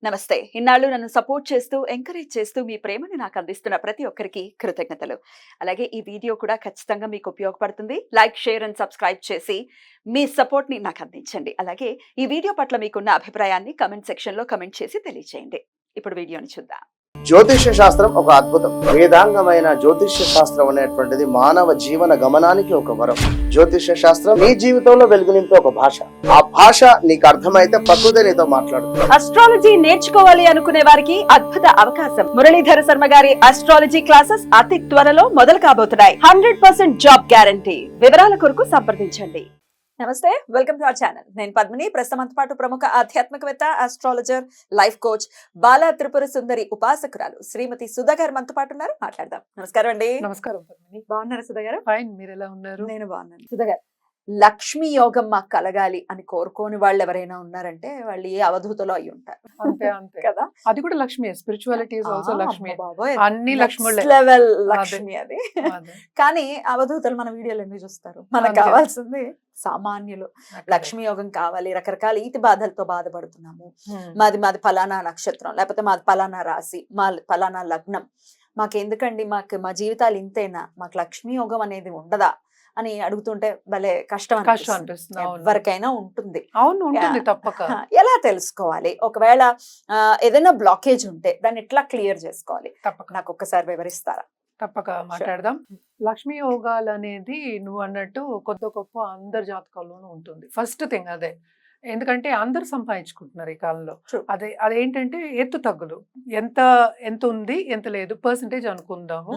నమస్తే. ఇన్నాళ్ళు నన్ను సపోర్ట్ చేస్తూ, ఎంకరేజ్ చేస్తూ మీ ప్రేమని నాకు అందిస్తున్న ప్రతి ఒక్కరికి కృతజ్ఞతలు. అలాగే ఈ వీడియో కూడా ఖచ్చితంగా మీకు ఉపయోగపడుతుంది. లైక్, షేర్ అండ్ సబ్స్క్రైబ్ చేసి మీ సపోర్ట్‌ని నాకు అందించండి. అలాగే ఈ వీడియో పట్ల మీకున్న అభిప్రాయాన్ని కామెంట్ సెక్షన్‌లో కామెంట్ చేసి తెలియజేయండి. ఇప్పుడు వీడియోని చూద్దాం. జ్యోతిష్య శాస్త్రం ఒక అద్భుతం. వేదాంగమైన జ్యోతిష్య శాస్త్రం అనేటువంటిది మానవ జీవన గమనానికి ఒక వరం. జ్యోతిష్య శాస్త్రం నీ జీవితంలో వెలుగునింపే ఒక భాష. ఆ భాష నీకు అర్థమైతే ప్రకృతి నీతో మాట్లాడుతుంది. అస్ట్రాలజీ నేర్చుకోవాలి అనుకునే వారికి అద్భుత అవకాశం. మురళీధర శర్మ గారి అస్ట్రాలజీ క్లాసెస్ అతి త్వరలో మొదలు కాబోతున్నాయి. 100% జాబ్ గ్యారంటీ. వివరాల కొరకు సంప్రదించండి. నమస్తే, వెల్కమ్ టు అవర్ ఛానల్. నేను పద్మిని. ప్రస్తుతంతో పాటు ప్రముఖ ఆధ్యాత్మికవేత్త, astrologer, life coach, Bala Tripura Sundari ఉపాసకురాలు శ్రీమతి సుధా గారు మనతో పాటు ఉన్నారు. మాట్లాడదాం. నమస్కారం అండి. నమస్కారం పద్మిని. బాగున్నారా సుధా గారు? ఫైన్, మీరు ఎలా ఉన్నారు? నేను బాగున్నాను. సుధా గారు, లక్ష్మీ యోగం మాకు కలగాలి అని కోరుకోని వాళ్ళు ఎవరైనా ఉన్నారంటే వాళ్ళు ఏ అవధూతలో అయి ఉంటారు. అంతే అంతే కదా. అది కూడా Lakshmi. Spirituality is also Lakshmi. బాబోయ్, అన్ని లక్ష్ములే. లెవెల్ లక్ష్మి అది. అదే. కానీ అవధూతలు మన వీడియోలు ఎందుకు చూస్తారు? మనకు అంతే. కావాల్సింది సామాన్యులు. లక్ష్మీ యోగం కావాలి, రకరకాల ఈతి బాధలతో బాధపడుతున్నాము, మాది ఫలానా నక్షత్రం, లేకపోతే మాది ఫలానా రాశి, మా ఫలానా లగ్నం, మాకెందుకండి, మా జీవితాలు ఇంతేనా, మాకు లక్ష్మీ యోగం అనేది ఉండదా అని అడుగుతుంటే భలే కష్టం అనిపిస్తుంది. ఎవరికైనా ఉంటుంది. అవును, ఉంటుంది తప్పక. ఎలా తెలుసుకోవాలి? ఒకవేళ ఏదైనా బ్లాకేజ్ ఉంటే దాన్ని ఎట్లా క్లియర్ చేసుకోవాలి? తప్పక నాకు ఒక్కసారి వివరిస్తారా? తప్పక మాట్లాడదాం. లక్ష్మీ యోగాలు అనేది నువ్వు అన్నట్టు కొద్ది గొప్ప అందరి జాతకాల్లోనూ ఉంటుంది. ఫస్ట్ థింగ్ అదే. ఎందుకంటే అందరు సంపాదించుకుంటున్నారు ఈ కాలంలో. అదేంటంటే ఎత్తు తగ్గులు. ఎంత ఉంది, ఎంత లేదు, పర్సంటేజ్ అనుకుందాము,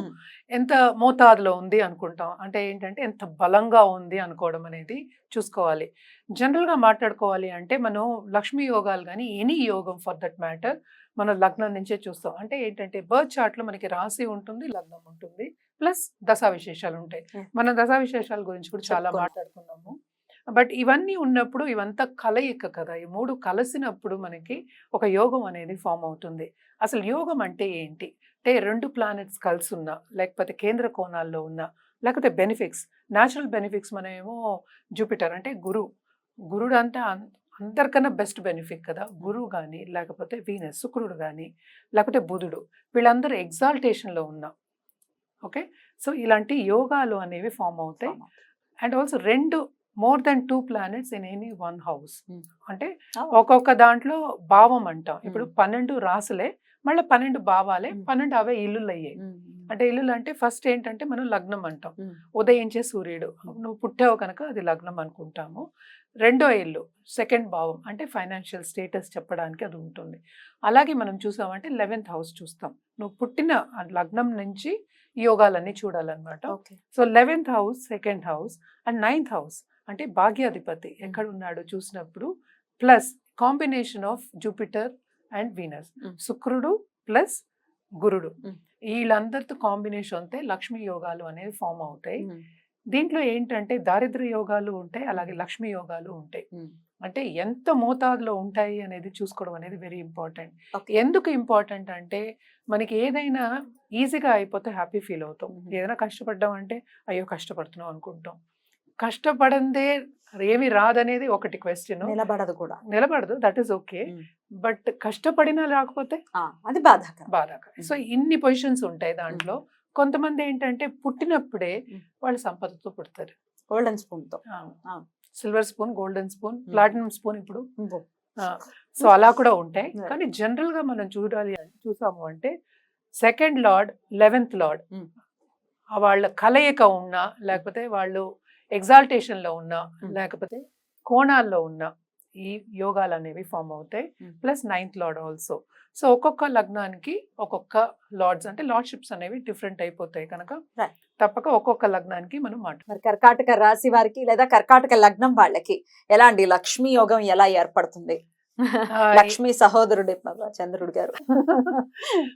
ఎంత మోతాదులో ఉంది అనుకుంటాం. అంటే ఏంటంటే ఎంత బలంగా ఉంది అనుకోవడం అనేది చూసుకోవాలి. జనరల్గా మాట్లాడుకోవాలి అంటే మనం లక్ష్మీ యోగాలు కానీ ఎనీ యోగం ఫర్ దట్ మ్యాటర్ మనం లగ్నం నుంచే చూస్తాం. అంటే ఏంటంటే బర్త్ చార్ట్లో మనకి రాశి ఉంటుంది, లగ్నం ఉంటుంది, ప్లస్ దశా విశేషాలు ఉంటాయి. మన దశా విశేషాల గురించి కూడా చాలా మాట్లాడుకున్నాము. బట్ ఇవన్నీ ఉన్నప్పుడు ఇవంతా కలయిక కదా. ఈ మూడు కలిసినప్పుడు మనకి ఒక యోగం అనేది ఫామ్ అవుతుంది. అసలు యోగం అంటే ఏంటి అంటే, రెండు ప్లానెట్స్ కలిసి ఉన్నా, లేకపోతే కేంద్ర కోణాల్లో ఉన్నా, లేకపోతే బెనిఫిక్స్, న్యాచురల్ బెనిఫిక్స్. మనమేమో జూపిటర్ అంటే గురుడు అంటే అందరికన్నా బెస్ట్ బెనిఫిట్ కదా. గురువు కానీ, లేకపోతే వీనస్ శుక్రుడు కానీ, లేకపోతే బుధుడు, వీళ్ళందరూ ఎగ్జాల్టేషన్లో ఉన్నా. ఓకే, సో ఇలాంటి యోగాలు అనేవి ఫామ్ అవుతాయి. And also more than 2 planets in any 1 house. అంటే ఒక్కొక్క దాంట్లో భావం అంటాం. ఇప్పుడు 12 రాసులే, మళ్ళీ 12 భావాలే, 12 అవే ఇల్లులు అయ్యాయి. అంటే ఇల్లులు అంటే ఫస్ట్ ఏంటంటే మనం లగ్నం అంటాం. ఉదయించే సూర్యుడు, నువ్వు పుట్టావు కనుక అది లగ్నం అనుకుంటాము. రెండో ఇల్లు, సెకండ్ భావం, అంటే ఫైనాన్షియల్ స్టేటస్ చెప్పడానికి అది ఉంటుంది. అలాగే మనం చూసామంటే 11th house చూస్తాం. నువ్వు పుట్టిన లగ్నం నుంచి యోగాలన్నీ చూడాలన్నమాట. So 11th house, second house and 9th house అంటే భాగ్యాధిపతి ఎక్కడ ఉన్నాడో చూసినప్పుడు, plus combination of Jupiter and Venus, శుక్రుడు ప్లస్ గురుడు, వీళ్ళందరితో కాంబినేషన్ అయితే లక్ష్మీ యోగాలు అనేవి ఫామ్ అవుతాయి. దీంట్లో ఏంటంటే దారిద్ర్య యోగాలు ఉంటాయి, అలాగే లక్ష్మీ యోగాలు ఉంటాయి. అంటే ఎంత మోతాదులో ఉంటాయి అనేది చూసుకోవడం అనేది వెరీ ఇంపార్టెంట్. ఎందుకు ఇంపార్టెంట్ అంటే, మనకి ఏదైనా ఈజీగా అయిపోతే హ్యాపీ ఫీల్ అవుతాం. ఏదైనా కష్టపడ్డాం అంటే అయ్యో కష్టపడుతున్నాం అనుకుంటాం. కష్టపడందే ఏమి రాదనేది ఒకటి క్వశ్చన్. నిలబడదు, దట్ ఈస్ ఓకే. బట్ కష్టపడినా రాకపోతే అది బాధాకరం. సో ఇన్ని పొజిషన్స్ ఉంటాయి దాంట్లో. కొంతమంది ఏంటంటే పుట్టినప్పుడే వాళ్ళు సంపదతో పుడతారు. గోల్డెన్ స్పూన్ తో, silver spoon, golden spoon, platinum spoon ఇప్పుడు. సో అలా కూడా ఉంటాయి. కానీ జనరల్ గా మనం చూసాము అంటే సెకండ్ లార్డ్, 11th లార్డ్ వాళ్ళ కలయిక ఉన్నా, లేకపోతే వాళ్ళు ఎగ్జాల్టేషన్ లో ఉన్నా, లేకపోతే కోణాల్లో ఉన్నా ఈ యోగాలు అనేవి ఫామ్ అవుతాయి. Plus 9th lord also. So ఒక్కొక్క లగ్నానికి ఒక్కొక్క లార్డ్స్ అంటే లార్డ్షిప్స్ అనేవి డిఫరెంట్ అయిపోతాయి కనుక తప్పక ఒక్కొక్క లగ్నానికి మనం మరి కర్కాటక రాశి వారికి లేదా కర్కాటక లగ్నం వాళ్ళకి ఎలా అండి లక్ష్మీ యోగం ఎలా ఏర్పడుతుంది? లక్ష్మీ సహోదరుడు చంద్రుడు గారు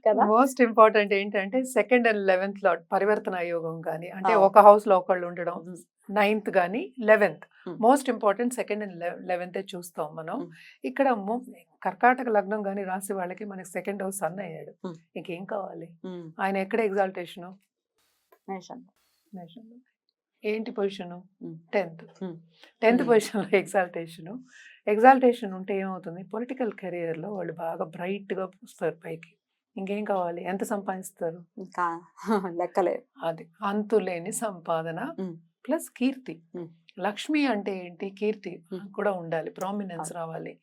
కదా. మోస్ట్ ఇంపార్టెంట్ ఏంటంటే సెకండ్ అండ్ 11th లార్డ్ పరివర్తన యోగం కానీ, అంటే ఒక హౌస్ లో ఒకళ్ళు ఉండడం, 9th కానీ 11th. Most important second and 11th చూస్తాం మనం. ఇక్కడ కర్కాటక లగ్నం కానీ రాసి వాళ్ళకి మనకి సెకండ్ హౌస్ సన్ అయ్యాడు. ఇంకేం కావాలి? ఆయన ఎక్కడ ఎగ్జాల్టేషన్? ఏంటి పొజిషన్? 10th పొజిషన్ లో ఎగ్జాల్టేషన్. ఎగ్జాల్టేషన్ ఉంటే ఏమవుతుంది, పొలిటికల్ కెరియర్లో వాళ్ళు బాగా బ్రైట్గా వస్తారు పైకి. ఇంకేం కావాలి, ఎంత సంపాదిస్తారు, ఇంకా లెక్కలేదు. అది అంతులేని సంపాదన ఉమ్. ప్లస్ కీర్తి. ఉమ్. లక్ష్మి అంటే ఏంటి, కీర్తి ఉమ్. కూడా ఉండాలి, ప్రామినెన్స్ అవును. రావాలి,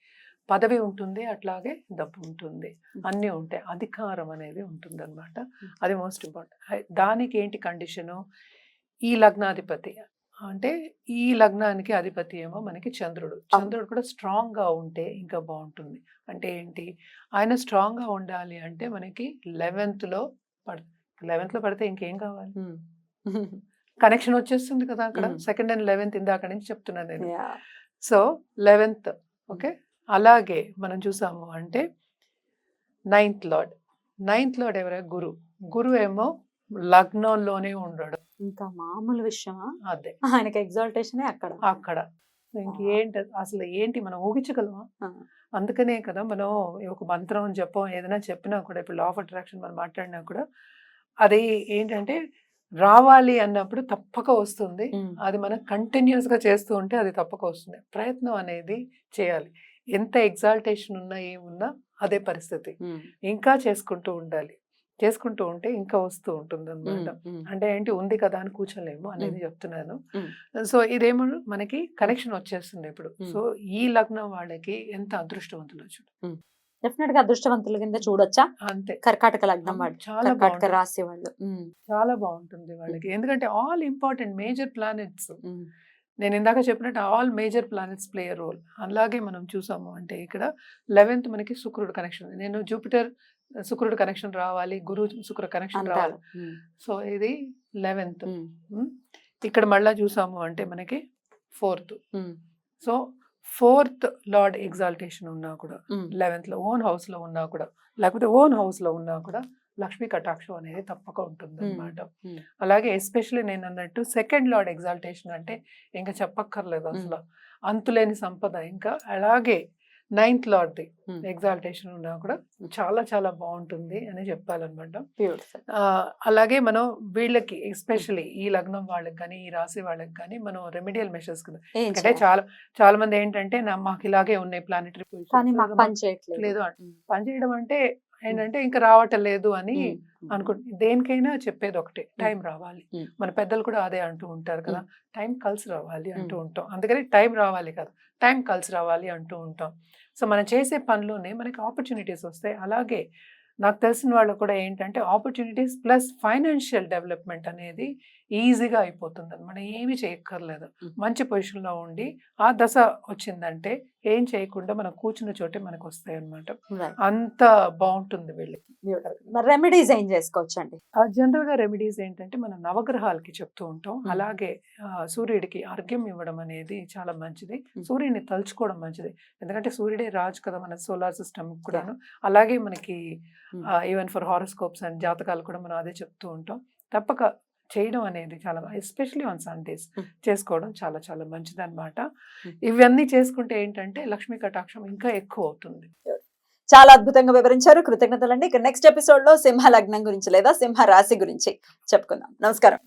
పదవి ఉంటుంది, అట్లాగే డబ్బు ఉంటుంది, ఉమ్. అన్నీ ఉంటాయి, అధికారం అనేది ఉంటుంది అనమాట. ఉమ్. అది మోస్ట్ ఇంపార్టెంట్. దానికి ఏంటి కండిషను, ఈ లగ్నాధిపతి అంటే ఈ లగ్నానికి అధిపతి ఏమో మనకి చంద్రుడు. చంద్రుడు కూడా స్ట్రాంగ్ గా ఉంటే ఇంకా బాగుంటుంది. అంటే ఏంటి, ఆయన స్ట్రాంగ్ గా ఉండాలి అంటే మనకి 11th లో 11th లో పడితే ఇంకేం కావాలి, ఉమ్. కనెక్షన్ వచ్చేస్తుంది కదా అక్కడ. ఉమ్. 2nd and 11th ఇందాక నుంచి చెప్తున్నాను నేను. Yeah. So 11th, okay. అలాగే మనం చూసాము అంటే 9th లార్డ్ ఎవరైనా గురు ఏమో లగ్నంలోనే ఉండడు. ఇంకా మామూలు విషయమా, అదే ఆయనకి ఎగ్జాల్టేషన్ అక్కడ. ఇంకేంటి అసలు, ఏంటి మనం ఊహించగలమా? ఆ. అందుకనే కదా మనం ఒక మంత్రం జపం ఏదైనా చెప్పినా కూడా, ఇప్పుడు లా ఆఫ్ అట్రాక్షన్ మనం మాట్లాడినా కూడా, అది ఏంటంటే రావాలి అన్నప్పుడు తప్పక వస్తుంది. ఉమ్. అది మనం కంటిన్యూస్ గా చేస్తూ ఉంటే అది తప్పక వస్తుంది. ప్రయత్నం అనేది చేయాలి. ఎంత ఎగ్జాల్టేషన్ ఉన్నా ఏమున్నా అదే పరిస్థితి. ఉమ్. ఇంకా చేసుకుంటూ ఉండాలి, చేసుకుంటూ ఉంటే ఇంకా వస్తూ ఉంటుంది అనమాట. ఉమ్. అంటే ఏంటి, ఉంది కదా అని కూర్చోలేము అనేది చెప్తున్నాను. ఉమ్. సో ఇదేమో మనకి కనెక్షన్ వచ్చేస్తుంది ఇప్పుడు. ఉమ్. సో ఈ లగ్నం వాళ్ళకి ఎంత అదృష్టవంతులు చూడు. డెఫినెట్ గా అదృష్టవంతుల కింద చూడొచ్చా అంతే, కర్కాటక లగ్నం వాళ్ళు, చాలా కర్కాటక బాగుంటుంది, రాశి వాళ్ళు. చాలా బాగుంటుంది వాళ్ళకి. ఎందుకంటే all important major planets, um. నేను ఇందాక చెప్పినట్టు all major planets play role. అలాగే మనం చూసాము అంటే ఇక్కడ 11th మనకి శుక్రుడు కనెక్షన్ ఉంది. నేను జూపిటర్ శుక్రుడు కనెక్షన్ రావాలి, గురు శుక్ర కనెక్షన్ అంటారు. రావాలి. ఉమ్. సో ఇది 11th. ఉమ్. ఇక్కడ మళ్ళా చూసాము అంటే మనకి 4th. ఉమ్. సో 4th లార్డ్ ఎగ్జాల్టేషన్ ఉన్నా కూడా, ఉమ్. 11th లో ఓన్ హౌస్ లో ఉన్నా కూడా, లేకపోతే ఓన్ హౌస్ లో ఉన్నా కూడా లక్ష్మీ కటాక్షం అనేది తప్పక ఉంటుంది అనమాట. ఉమ్. అలాగే ఎస్పెషల్లీ నేను అన్నట్టు 2nd లార్డ్ ఎగ్జాల్టేషన్ అంటే ఇంకా చెప్పక్కర్లేదు అసలు, అంతులేని సంపద. ఇంకా అలాగే 9th లార్డ్ది ఉమ్. ఎగ్జాల్టేషన్ ఉన్నా కూడా చాలా చాలా బాగుంటుంది అని చెప్పాలన్నమాట. Beautiful. అలాగే మనం వీళ్ళకి ఎస్పెషల్లీ ఈ లగ్నం వాళ్ళకి కానీ ఈ రాశి వాళ్ళకి కానీ మనం రెమెడియల్ మెషర్స్ కింద, ఏం అంటే చేయాలి? చాలా మంది ఏంటంటే మాకు ఇలాగే ఉన్నాయి ప్లానెటరీ కానీ మాకు పని చేయట్లేదు. లేదు ఉమ్. పని చేయడం అంటే ఏంటంటే ఇంకా రావటం లేదు అని ఉమ్. అనుకుంటుంది. దేనికైనా చెప్పేది ఒకటే, టైం రావాలి. ఉమ్. మన పెద్దలు కూడా అదే అంటూ ఉంటారు కదా, టైం కలిసి రావాలి అంటూ ఉంటాం. అందుకని టైం రావాలి కదా, టైం కలిసి రావాలి అంటూ ఉంటాం. సో మనం చేసే పనిలోనే మనకి ఆపర్చునిటీస్ వస్తాయి. అలాగే నాకు తెలిసిన వాళ్ళు కూడా ఏంటంటే ఆపర్చునిటీస్ ప్లస్ ఫైనాన్షియల్ డెవలప్మెంట్ అనేది ఈజీగా అయిపోతుంది. మనం ఏమీ చేయక్కర్లేదు, మంచి పొజిషన్లో ఉండి ఆ దశ వచ్చిందంటే ఏం చేయకుండా మనం కూర్చున్న చోటే మనకు వస్తాయి అన్నమాట. Right. అంత బాగుంటుంది వీళ్ళకి. మరి రెమెడీస్ ఏం చేసుకోవచ్చండి? జనరల్ గా రెమెడీస్ ఏంటంటే మనం నవగ్రహాలకి చెప్తూ ఉంటాం. అలాగే సూర్యుడికి అర్ఘ్యం ఇవ్వడం అనేది చాలా మంచిది. సూర్యుడిని తలుచుకోవడం మంచిది, ఎందుకంటే సూర్యుడే రాజు కదా మన సోలార్ సిస్టమ్ కూడాను. అలాగే మనకి ఈవెన్ ఫర్ హారోస్కోప్స్ అండ్ జాతకాలు కూడా మనం అదే చెప్తూ ఉంటాం. తప్పక చేయడం అనేది చాలా, ఎస్పెషలీ ఆన్ సండేస్ చేసుకోవడం చాలా చాలా మంచిది అనమాట. ఇవన్నీ చేసుకుంటే ఏంటంటే లక్ష్మీ కటాక్షం ఇంకా ఎక్కువ అవుతుంది. చాలా అద్భుతంగా వివరించారు, కృతజ్ఞతలండి. ఇక నెక్స్ట్ ఎపిసోడ్ లో సింహ లగ్నం గురించి లేదా సింహ రాశి గురించి చెప్పుకుందాం. నమస్కారం.